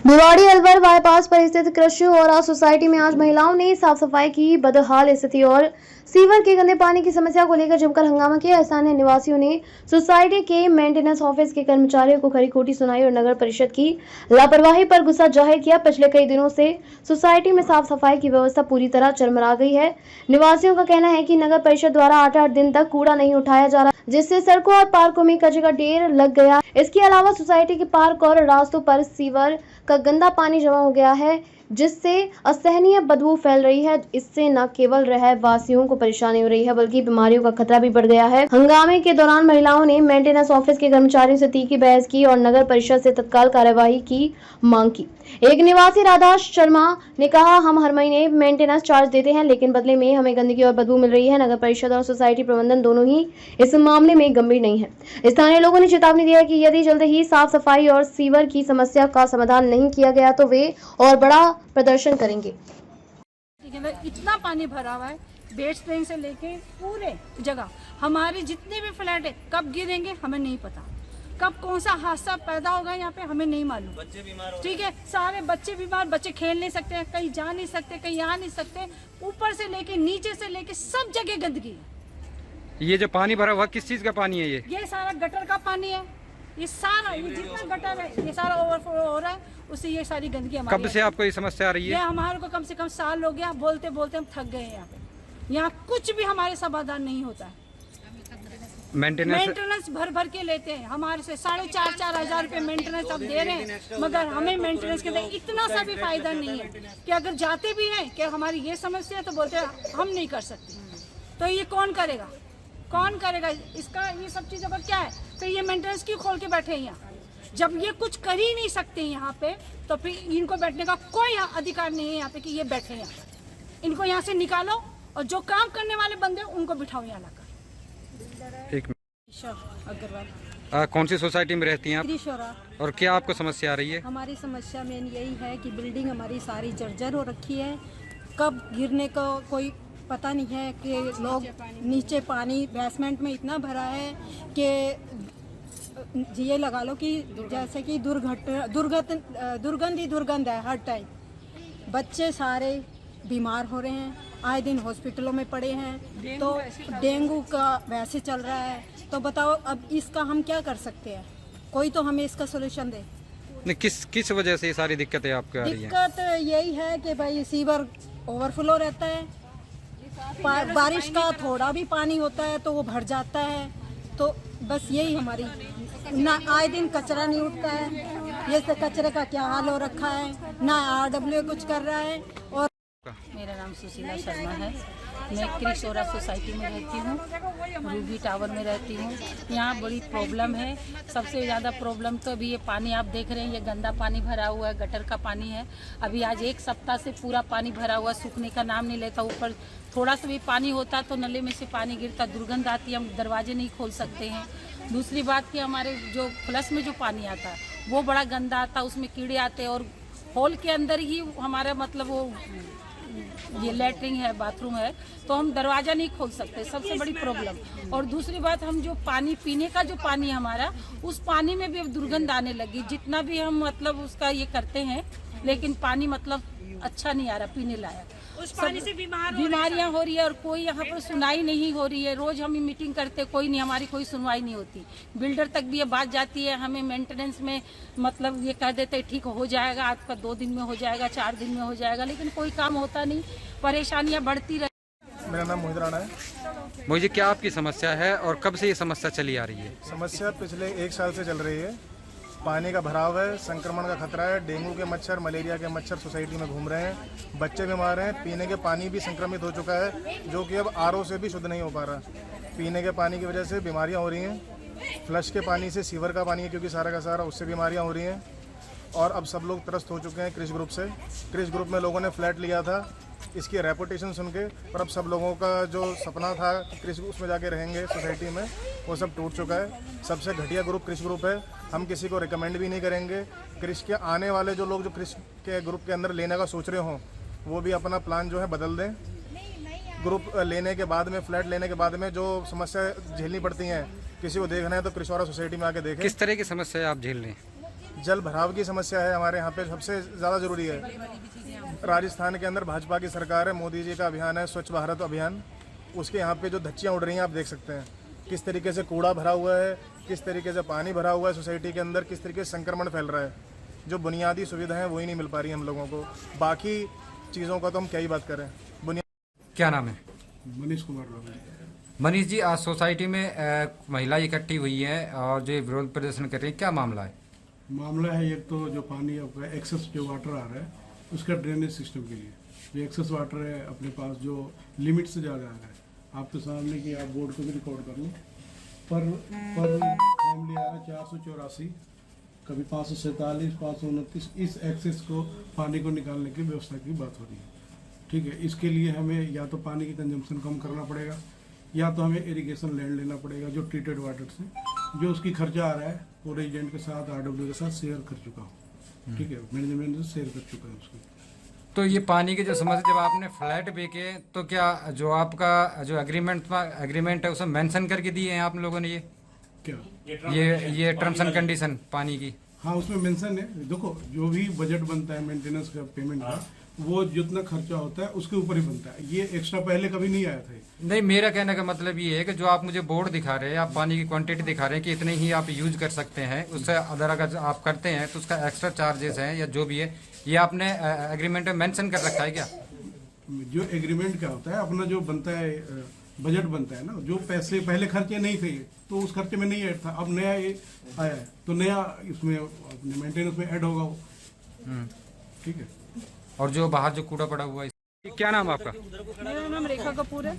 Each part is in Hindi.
भिवाड़ी अलवर बाईपास पर स्थित कृषि और सोसाइटी में आज महिलाओं ने साफ सफाई की बदहाल स्थिति और सीवर के गंदे पानी की समस्या को लेकर जमकर हंगामा किया। स्थानीय निवासियों ने सोसाइटी के मेंटेनेंस ऑफिस के कर्मचारियों को खरी खोटी सुनाई और नगर परिषद की लापरवाही पर गुस्सा जाहिर किया। पिछले कई दिनों से सोसाइटी में साफ सफाई की व्यवस्था पूरी तरह चरमरा गई है। निवासियों का कहना है कि नगर परिषद द्वारा 8-8 दिन तक कूड़ा नहीं उठाया जा रहा, जिससे सड़कों और पार्कों में कचरे का ढेर लग गया। इसके अलावा सोसाइटी के पार्क और रास्तों पर सीवर का गंदा पानी जमा हो गया है, जिससे असहनीय बदबू फैल रही है। इससे न केवल रहवासियों को परेशानी हो रही है, बल्कि बीमारियों का खतरा भी बढ़ गया है। हंगामे के दौरान महिलाओं ने मेंटेनेंस ऑफिस के कर्मचारियों से तीखी बहस की और नगर परिषद से तत्काल कार्यवाही की मांग की। एक निवासी राधा शर्मा ने कहा, हम हर महीने मेंटेनेंस चार्ज देते हैं, लेकिन बदले में हमें गंदगी और बदबू मिल रही है। नगर परिषद और सोसाइटी प्रबंधन दोनों ही इस मामले में गंभीर नहीं है। स्थानीय लोगों ने चेतावनी दी है कि यदि जल्द ही साफ सफाई और सीवर की समस्या का समाधान नहीं किया गया तो वे और बड़ा प्रदर्शन करेंगे। इतना पानी भरा हुआ है, बेड स्प्रिंग से लेके पूरे जगह हमारे जितने भी फ्लैट है, कब गिरेंगे हमें नहीं पता, कब कौन सा हादसा पैदा होगा यहाँ पे हमें नहीं मालूम। बच्चे बीमार, ठीक है, सारे बच्चे बीमार, बच्चे खेल नहीं सकते, कहीं जा नहीं सकते, कहीं आ नहीं सकते। ऊपर से लेके नीचे से लेके सब जगह गंदगी है। ये जो पानी भरा हुआ किस चीज का पानी है? ये सारा गटर का पानी है। ये सारा, ये जितना गटर है, ये सारा ओवरफ्लो हो रहा है, उससे ये सारी गंदगी हमारी। कब से आपको ये समस्या आ रही है? ये हमारे को कम से कम साल हो गया, बोलते बोलते हम थक गए हैं। यहाँ पे यहाँ कुछ भी हमारे समाधान नहीं होता है। मेंटेनेंस भर भर के लेते हैं हमारे से, 4,500-4 हजार रुपए मेंटेनेंस अब दे रहे हैं, मगर हमें मेंटेनेंस के लिए इतना सा भी फायदा नहीं है कि अगर जाते भी हैं कि हमारी ये समस्या है तो बोलते हैं हम नहीं कर सकते। तो ये कौन करेगा, कौन करेगा इसका? ये सब चीज़ अगर क्या है तो ये मेंटेनेंस क्यों खोल के बैठे हैं यहाँ? जब ये कुछ कर ही नहीं सकते यहाँ पे तो फिर इनको बैठने का कोई अधिकार नहीं है यहाँ पे कि ये बैठे यहाँ। इनको यहाँ से निकालो और जो काम करने वाले बंदे उनको बिठाओ यहाँ लाकर। एक अग्रवाल। कौन सी सोसाइटी में रहती हैं आप? त्रिशोरा। और क्या आपको समस्या आ रही है? हमारी समस्या मेन यही है कि बिल्डिंग हमारी सारी जर्जर हो रखी है, कब गिरने का कोई पता नहीं है। कि लोग नीचे पानी बेसमेंट में इतना भरा है कि ये लगा लो कि जैसे कि दुर्गंध है हर टाइम। बच्चे सारे बीमार हो रहे हैं, आए दिन हॉस्पिटलों में पड़े हैं, तो डेंगू का वैसे चल रहा है। तो बताओ अब इसका हम क्या कर सकते हैं? कोई तो हमें इसका सोल्यूशन दे। नहीं, किस वजह से ये सारी दिक्कतें आपको आ रही हैं? दिक्कत यही है कि भाई सीवर ओवरफ्लो रहता है, बारिश का थोड़ा भी पानी होता है तो वो भर जाता है। तो बस यही हमारी, ना आए दिन कचरा नहीं उठता है, ये कचरे का क्या हाल हो रखा है, ना RWA कुछ कर रहा है। और मेरा नाम सुशीला शर्मा है, मैं क्रिशोरा सोसाइटी में रहती हूँ, रूबी टावर में रहती हूँ। यहाँ बड़ी प्रॉब्लम है, सबसे ज़्यादा प्रॉब्लम तो अभी ये पानी आप देख रहे हैं, ये गंदा पानी भरा हुआ है, गटर का पानी है। अभी आज 1 सप्ताह से पूरा पानी भरा हुआ, सूखने का नाम नहीं लेता। ऊपर थोड़ा सा भी पानी होता तो नले में से पानी गिरता, दुर्गंध आती, हम दरवाजे नहीं खोल सकते हैं। दूसरी बात कि हमारे जो फ्लश में जो पानी आता है वो बड़ा गंदा आता, उसमें कीड़े आते हैं, और हॉल के अंदर ही हमारा मतलब वो ये लैट्रिन है, बाथरूम है, तो हम दरवाज़ा नहीं खोल सकते, सबसे बड़ी प्रॉब्लम। और दूसरी बात, हम जो पानी पीने का जो पानी हमारा, उस पानी में भी अब दुर्गंध आने लगी। जितना भी हम मतलब उसका ये करते हैं, लेकिन पानी मतलब अच्छा नहीं आ रहा पीने लायक। उस पानी से बीमारियां हो रही है और कोई यहाँ पर सुनाई नहीं हो रही है। रोज हम मीटिंग करते, कोई नहीं, हमारी कोई सुनवाई नहीं होती। बिल्डर तक भी ये बात जाती है, हमें मेंटेनेंस में मतलब ये कह देते ठीक हो जाएगा, आपका 2 दिन में हो जाएगा, 4 दिन में हो जाएगा, लेकिन कोई काम होता नहीं, परेशानियां बढ़ती रहती। मेरा नाम मोहित राणा है। मुझे क्या आपकी समस्या है और कब से ये समस्या चली आ रही है? समस्या पिछले 1 साल से चल रही है। पानी का भराव है, संक्रमण का खतरा है, डेंगू के मच्छर, मलेरिया के मच्छर सोसाइटी में घूम रहे हैं, बच्चे बीमार हैं, पीने के पानी भी संक्रमित हो चुका है, जो कि अब RO से भी शुद्ध नहीं हो पा रहा। पीने के पानी की वजह से बीमारियां हो रही हैं, फ्लश के पानी से, सीवर का पानी है क्योंकि सारा का सारा, उससे बीमारियां हो रही हैं। और अब सब लोग त्रस्त हो चुके हैं क्रिश ग्रुप से। क्रिश ग्रुप में लोगों ने फ्लैट लिया था इसकी रेपुटेशन सुन के, पर अब सब लोगों का जो सपना था कि क्रिश उसमें जाके रहेंगे सोसाइटी में, वो सब टूट चुका है। सबसे घटिया ग्रुप क्रिश ग्रुप है, हम किसी को रिकमेंड भी नहीं करेंगे। क्रिश के आने वाले जो लोग जो क्रिश के ग्रुप के अंदर लेने का सोच रहे हों, वो भी अपना प्लान जो है बदल दें। ग्रुप लेने के बाद में, फ्लैट लेने के बाद में जो समस्या झेलनी पड़ती हैं, किसी को देखना है तो क्रिशोरा सोसाइटी में आके देखें। किस तरह की समस्या आप झेल रहे हैं? जल भराव की समस्या है हमारे यहाँ पे, सबसे ज़्यादा ज़रूरी है। राजस्थान के अंदर भाजपा की सरकार है, मोदी जी का अभियान है स्वच्छ भारत अभियान, उसके यहाँ पे जो धज्जियाँ उड़ रही हैं आप देख सकते हैं किस तरीके से कूड़ा भरा हुआ है, किस तरीके से पानी भरा हुआ है सोसाइटी के अंदर, किस तरीके से संक्रमण फैल रहा है। जो बुनियादी सुविधाएं हैं वही नहीं मिल पा रही हम लोगों को, बाकी चीज़ों का तो हम क्या ही बात करें। क्या नाम है? मनीष कुमार राव। मनीष जी, आज सोसाइटी में महिला इकट्ठी हुई है और जो विरोध प्रदर्शन कर रही है, क्या मामला है? मामला है एक तो जो पानी आपका एक्सेस जो वाटर आ रहा है उसका ड्रेनेज सिस्टम के लिए जो एक्सेस वाटर है अपने पास जो लिमिट से ज़्यादा आ रहा है, आप तो सामने की आप बोर्ड को भी रिकॉर्ड कर लो, पर फैमिली आ रहा है 484, कभी 547, 529, इस एक्सेस को पानी को निकालने की व्यवस्था की बात हो रही है। ठीक है, इसके लिए हमें या तो पानी की कंजम्पशन कम करना पड़ेगा या तो हमें इरिगेशन लैंड लेना पड़ेगा जो ट्रीटेड वाटर से, जो उसकी खर्चा आ रहा है वो रेजिडेंट के साथ RW के साथ शेयर कर चुका हूँ। ठीक है, मैनेजमेंट से शेयर कर चुका है उसको। तो ये पानी की जो समस्या, जब आपने फ्लैट बेचे तो क्या जो आपका जो एग्रीमेंट है उसमें मेंशन करके दिए हैं आप लोगों ने क्या ये टर्म्स एंड कंडीशन पानी की? हाँ, उसमें मेंशन है। देखो, जो भी बजट बनता है मेंटेनेंस का पेमेंट का, वो जितना खर्चा होता है उसके ऊपर ही बनता है, ये एक्स्ट्रा पहले कभी नहीं आया था। नहीं, मेरा कहने का मतलब ये है कि जो आप मुझे बोर्ड दिखा रहे हैं, आप पानी की क्वांटिटी दिखा रहे हैं कि इतने ही आप यूज कर सकते हैं, उससे अदर अगर आप करते हैं तो उसका एक्स्ट्रा चार्जेस हैं या जो भी है, ये आपने एग्रीमेंट में मेंशन कर रखा है क्या? जो एग्रीमेंट क्या होता है, अपना जो बनता है बजट बनता है ना, जो पैसे पहले खर्चे नहीं थे तो उस खर्चे में नहीं ऐड था, अब नया ये आया है तो नया इसमें अपने मेंटेनेंस में ऐड होगा वो। ठीक है। और जो बाहर जो कूड़ा पड़ा हुआ है, क्या नाम है आपका? मेरा नाम रेखा कपूर है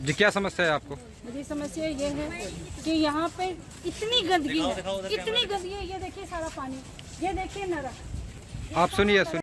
जी। क्या समस्या है आपको? मेरी समस्या ये है कि यहाँ पे इतनी गंदगी है, इतनी गंदगी है। ये देखिए सारा पानी, ये देखिए नरक। आप सुनिए।